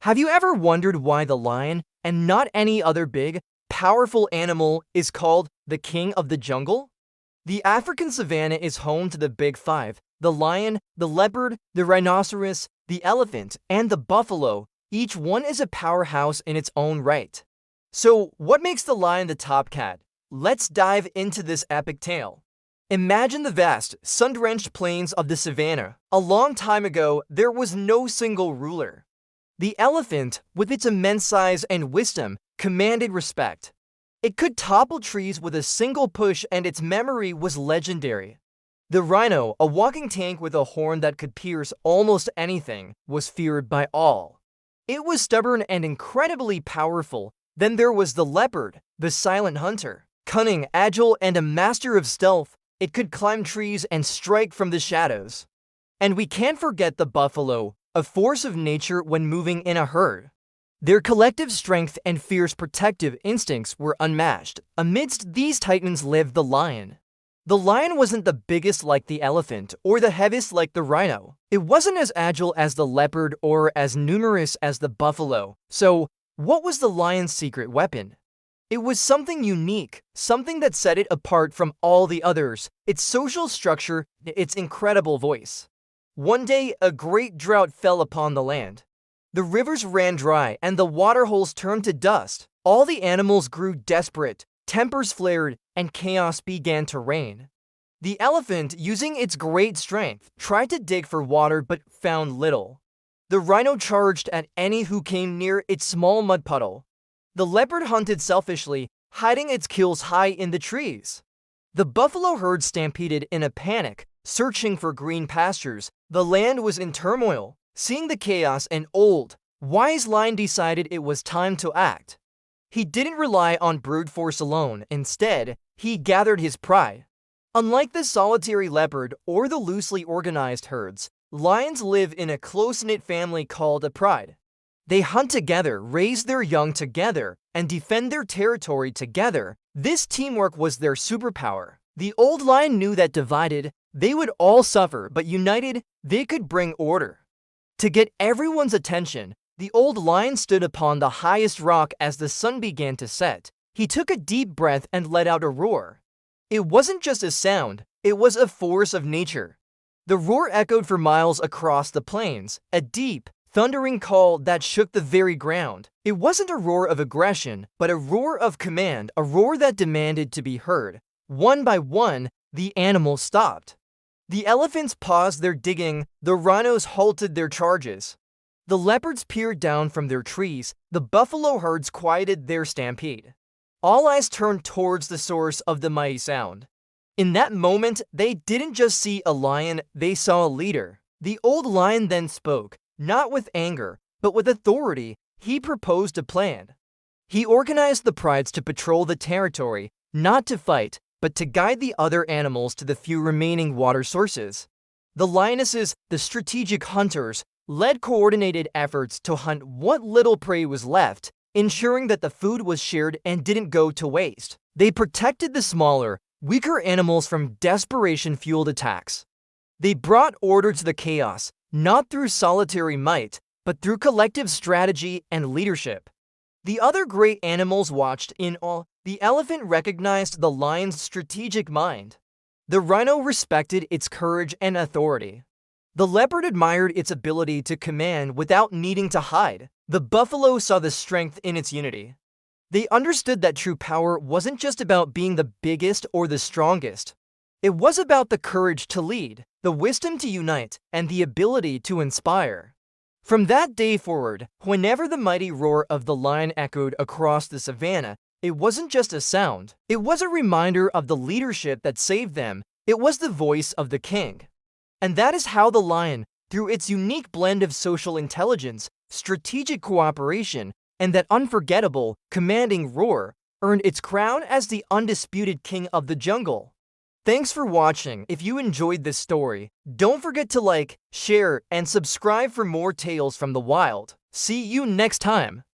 Have you ever wondered why the lion, and not any other big, powerful animal, is called the king of the jungle? The African savanna is home to the big five: the lion, the leopard, the rhinoceros, the elephant, and the buffalo. Each one is a powerhouse in its own right. So, what makes the lion the top cat? Let's dive into this epic tale. Imagine the vast, sun-drenched plains of the savannah. A long time ago, there was no single ruler. The elephant, with its immense size and wisdom, commanded respect. It could topple trees with a single push, and its memory was legendary. The rhino, a walking tank with a horn that could pierce almost anything, was feared by all. It was stubborn and incredibly powerful. Then there was the leopard, the silent hunter. Cunning, agile, and a master of stealth, it could climb trees and strike from the shadows. And we can't forget the buffalo, a force of nature when moving in a herd. Their collective strength and fierce protective instincts were unmatched. Amidst these titans lived the lion. The lion wasn't the biggest like the elephant or the heaviest like the rhino. It wasn't as agile as the leopard or as numerous as the buffalo. So, what was the lion's secret weapon? It was something unique, something that set it apart from all the others: its social structure, its incredible voice. One day, a great drought fell upon the land. The rivers ran dry and the waterholes turned to dust. All the animals grew desperate, tempers flared, and chaos began to reign. The elephant, using its great strength, tried to dig for water but found little. The rhino charged at any who came near its small mud puddle. The leopard hunted selfishly, hiding its kills high in the trees. The buffalo herd stampeded in a panic, searching for green pastures. The land was in turmoil. Seeing the chaos, an old, wise lion decided it was time to act. He didn't rely on brute force alone. Instead, he gathered his pride. Unlike the solitary leopard or the loosely organized herds, lions live in a close-knit family called a pride. They hunt together, raise their young together, and defend their territory together. This teamwork was their superpower. The old lion knew that divided, they would all suffer, but united, they could bring order. To get everyone's attention, the old lion stood upon the highest rock as the sun began to set. He took a deep breath and let out a roar. It wasn't just a sound, it was a force of nature. The roar echoed for miles across the plains, a deep, thundering call that shook the very ground. It wasn't a roar of aggression, but a roar of command, a roar that demanded to be heard. One by one, the animals stopped. The elephants paused their digging, the rhinos halted their charges. The leopards peered down from their trees, the buffalo herds quieted their stampede. All eyes turned towards the source of the mighty sound. In that moment, they didn't just see a lion, they saw a leader. The old lion then spoke, not with anger, but with authority. He proposed a plan. He organized the prides to patrol the territory, not to fight, but to guide the other animals to the few remaining water sources. The lionesses, the strategic hunters, led coordinated efforts to hunt what little prey was left, ensuring that the food was shared and didn't go to waste. They protected the smaller, weaker animals from desperation-fueled attacks. They brought order to the chaos, not through solitary might, but through collective strategy and leadership. The other great animals watched in awe. The elephant recognized the lion's strategic mind. The rhino respected its courage and authority. The leopard admired its ability to command without needing to hide. The buffalo saw the strength in its unity. They understood that true power wasn't just about being the biggest or the strongest. It was about the courage to lead, the wisdom to unite, and the ability to inspire. From that day forward, whenever the mighty roar of the lion echoed across the savannah, it wasn't just a sound. It was a reminder of the leadership that saved them. It was the voice of the king. And that is how the lion, through its unique blend of social intelligence, strategic cooperation, and that unforgettable, commanding roar, earned its crown as the undisputed king of the jungle. Thanks for watching. If you enjoyed this story, don't forget to like, share, and subscribe for more tales from the wild. See you next time.